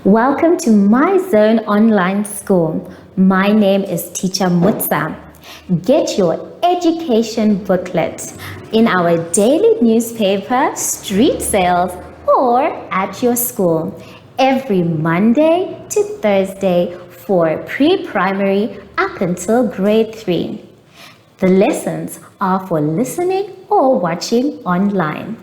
Welcome to My Zone Online School. My name is Teacher Mutsa. Get your education booklet in our daily newspaper, street sales, or at your school every Monday to Thursday for pre-primary up until grade 3. The lessons are for listening or watching online.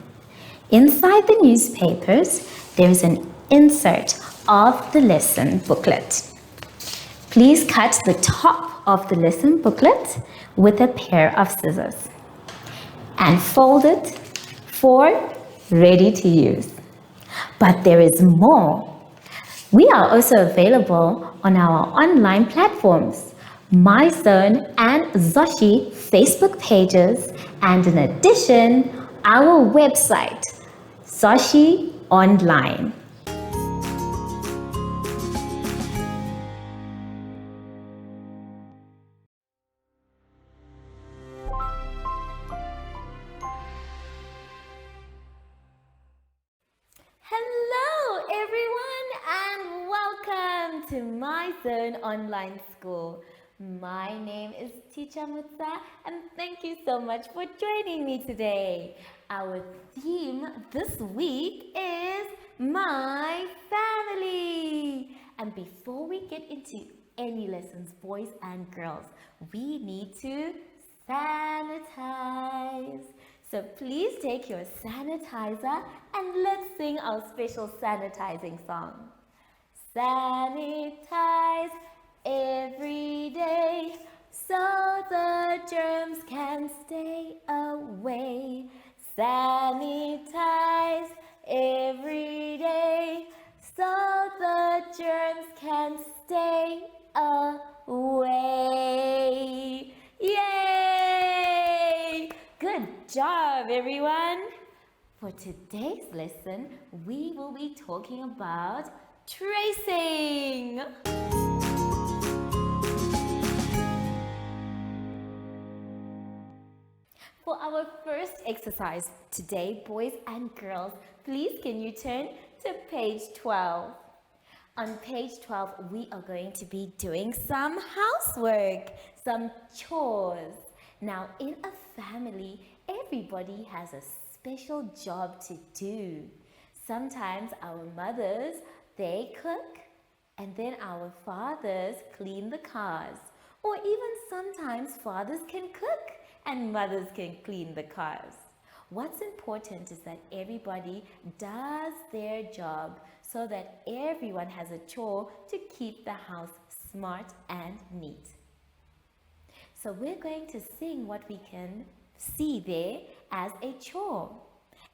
Inside the newspapers, there is an insert of the lesson booklet. Please cut the top of the lesson booklet with a pair of scissors and fold it for ready to use. But there is more. We are also available on our online platforms, MyZone and Zoshi Facebook pages, and in addition, our website, Zoshi Online. Hello everyone and welcome to My Zone Online School. My name is Teacher Mutsa and thank you so much for joining me today. Our theme this week is My Family. And before we get into any lessons, boys and girls, we need to sanitize. So please take your sanitizer and let's sing our special sanitizing song. Sanitize every day so the germs can stay away. Sanitize every day so the germs can stay away. Yay! Good job, everyone! For today's lesson, we will be talking about tracing. For our first exercise today, boys and girls, please can you turn to page 12. On page 12, we are going to be doing some housework, some chores. Now, in a family, everybody has a special job to do. Sometimes our mothers, they cook, and then our fathers clean the cars. Or even sometimes fathers can cook and mothers can clean the cars. What's important is that everybody does their job so that everyone has a chore to keep the house smart and neat. So we're going to sing what we can see there as a chore.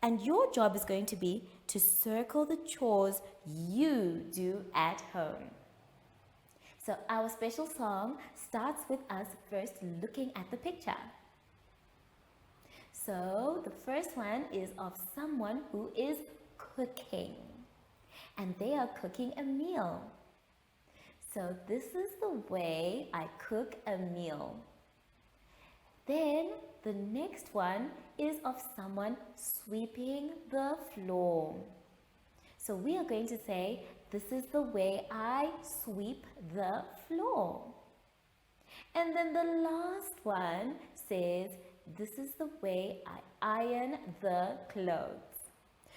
And your job is going to be to circle the chores you do at home. So our special song starts with us first looking at the picture. So the first one is of someone who is cooking. And they are cooking a meal. So this is the way I cook a meal. Then the next one is of someone sweeping the floor. So we are going to say, this is the way I sweep the floor. And then the last one says, this is the way I iron the clothes.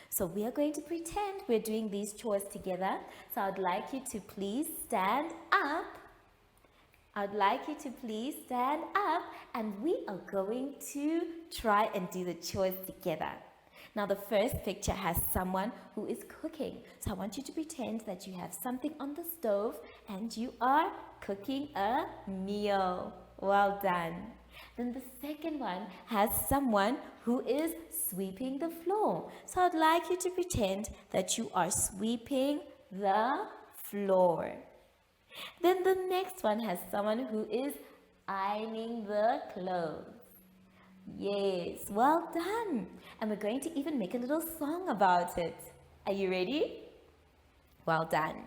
So we are going to pretend we're doing these chores together. So I'd like you to please stand up. I'd like you to please stand up and we are going to try and do the chores together. Now the first picture has someone who is cooking. So I want you to pretend that you have something on the stove and you are cooking a meal. Well done. Then the second one has someone who is sweeping the floor. So I'd like you to pretend that you are sweeping the floor. Then the next one has someone who is ironing the clothes. Yes, well done. And we're going to even make a little song about it. Are you ready? Well done.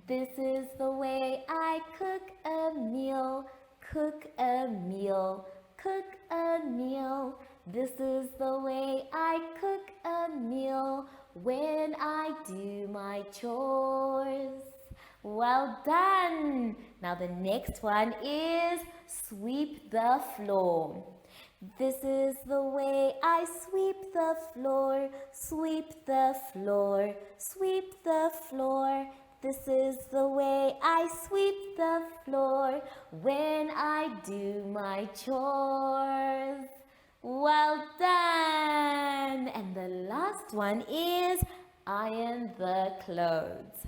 This is the way I cook a meal, cook a meal, cook a meal. This is the way I cook a meal. when I do my chores. Well done. Now the next one is sweep the floor. This is the way I sweep the floor, sweep the floor, sweep the floor. This is the way I sweep the floor when I do my chores. Well done. And the last one is iron the clothes.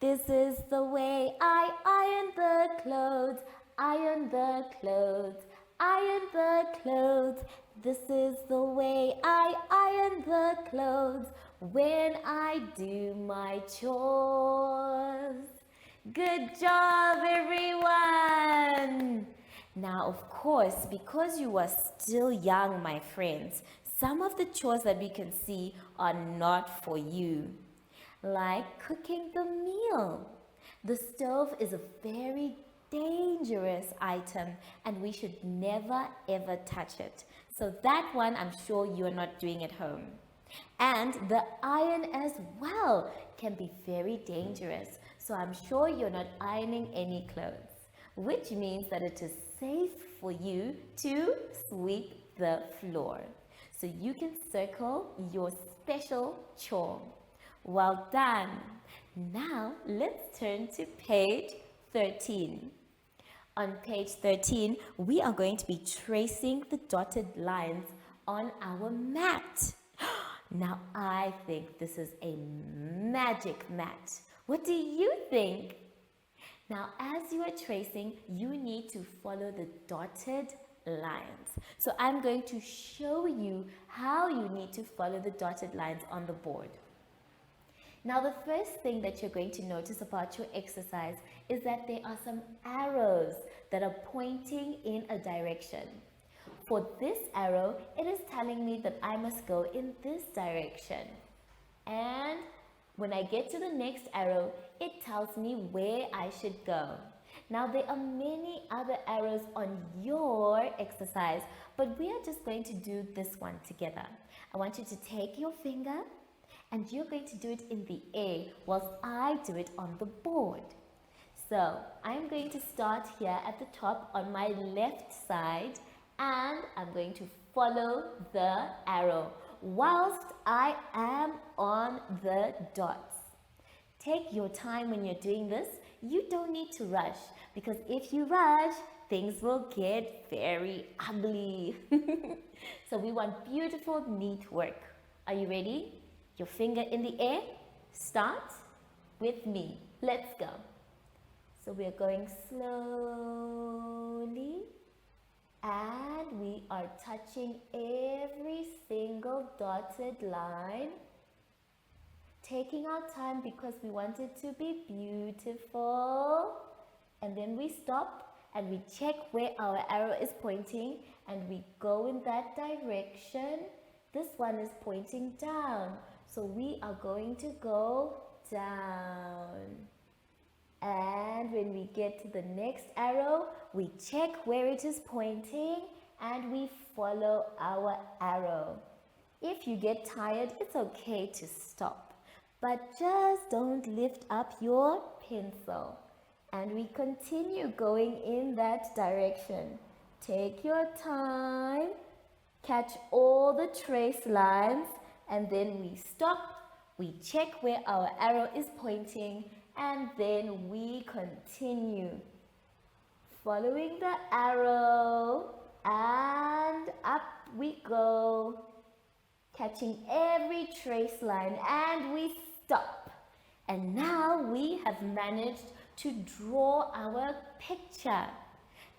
This is the way I iron the clothes, iron the clothes, iron the clothes. This is the way I iron the clothes when I do my chores. Good job, everyone! Now, of course, because you are still young, my friends, some of the chores that we can see are not for you, like cooking the meal. The stove is a very dangerous item and we should never ever touch it. So that one I'm sure you're not doing at home. And the iron as well can be very dangerous. So I'm sure you're not ironing any clothes, which means that it is safe for you to sweep the floor. So you can circle your special chore. Well done. Now let's turn to page 13. On page 13, we are going to be tracing the dotted lines on our mat. Now I think this is a magic mat. What do you think? Now as you are tracing, you need to follow the dotted lines. So I'm going to show you how you need to follow the dotted lines on the board. Now the first thing that you're going to notice about your exercise is that there are some arrows that are pointing in a direction. For this arrow, it is telling me that I must go in this direction. And when I get to the next arrow, it tells me where I should go. Now there are many other arrows on your exercise, but we are just going to do this one together. I want you to take your finger and you're going to do it in the air whilst I do it on the board. So I'm going to start here at the top on my left side and I'm going to follow the arrow whilst I am on the dots. Take your time when you're doing this. You don't need to rush because if you rush, things will get very ugly. So we want beautiful, neat work. Are you ready? Your finger in the air. Start with me. Let's go. So we are going slowly and we are touching every single dotted line. Taking our time because we want it to be beautiful. And then we stop and we check where our arrow is pointing and we go in that direction. This one is pointing down. So we are going to go down. And when we get to the next arrow, we check where it is pointing and we follow our arrow. If you get tired, it's okay to stop. But just don't lift up your pencil. And we continue going in that direction. Take your time, catch all the trace lines, and then we stop, we check where our arrow is pointing, and then we continue. Following the arrow, and up we go. Catching every trace line, and we stop. And now we have managed to draw our picture.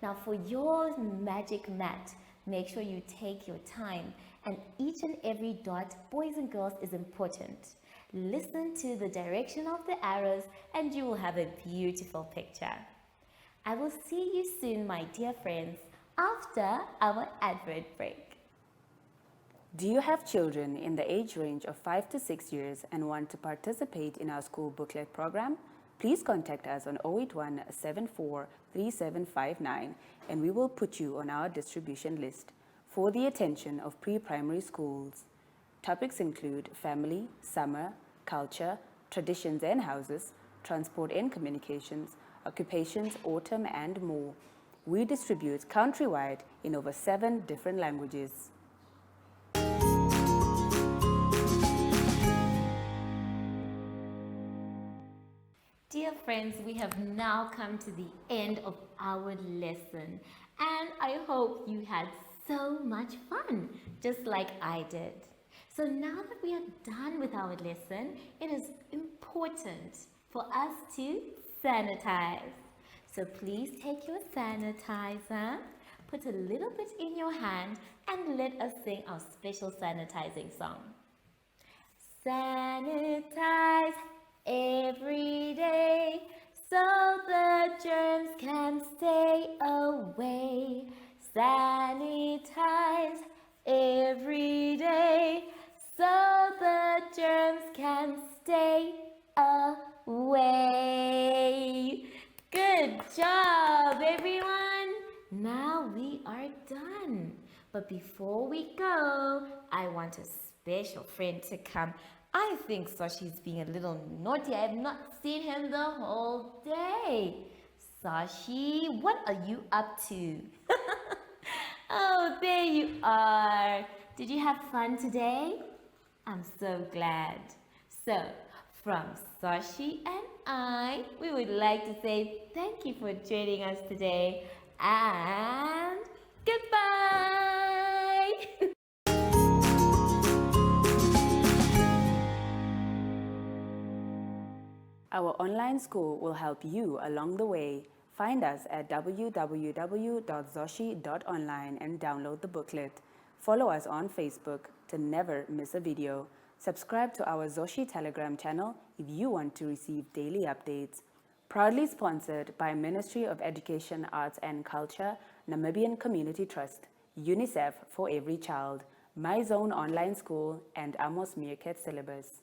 Now for your magic mat, make sure you take your time. And each and every dot, boys and girls, is important. Listen to the direction of the arrows and you will have a beautiful picture. I will see you soon, my dear friends, after our advert break. Do you have children in the age range of 5 to 6 years and want to participate in our school booklet program? Please contact us on 081 74 3759 and we will put you on our distribution list for the attention of pre-primary schools. Topics include family, summer, culture, traditions and houses, transport and communications, occupations, autumn, and more. We distribute countrywide in over 7 different languages. Dear friends, we have now come to the end of our lesson, and I hope you had so much fun, just like I did. So now that we are done with our lesson, it is important for us to sanitize. So please take your sanitizer, put a little bit in your hand, and let us sing our special sanitizing song. Sanitize every day so the germs can stay away. Sanitize every day so the germs can stay away. Good job, everyone. Now we are done. But before we go, I want a special friend to come. I think Sashi's being a little naughty. I have not seen him the whole day. Sashi, what are you up to? Oh, there you are. Did you have fun today? I'm so glad. So, from Sashi and I, we would like to say thank you for joining us today and goodbye. Our online school will help you along the way. Find us at www.zoshi.online and download the booklet. Follow us on Facebook to never miss a video. Subscribe to our Zoshi Telegram channel if you want to receive daily updates. Proudly sponsored by Ministry of Education, Arts and Culture, Namibian Community Trust, UNICEF for Every Child, My Zone Online School, and Amos Meerkat Syllabus.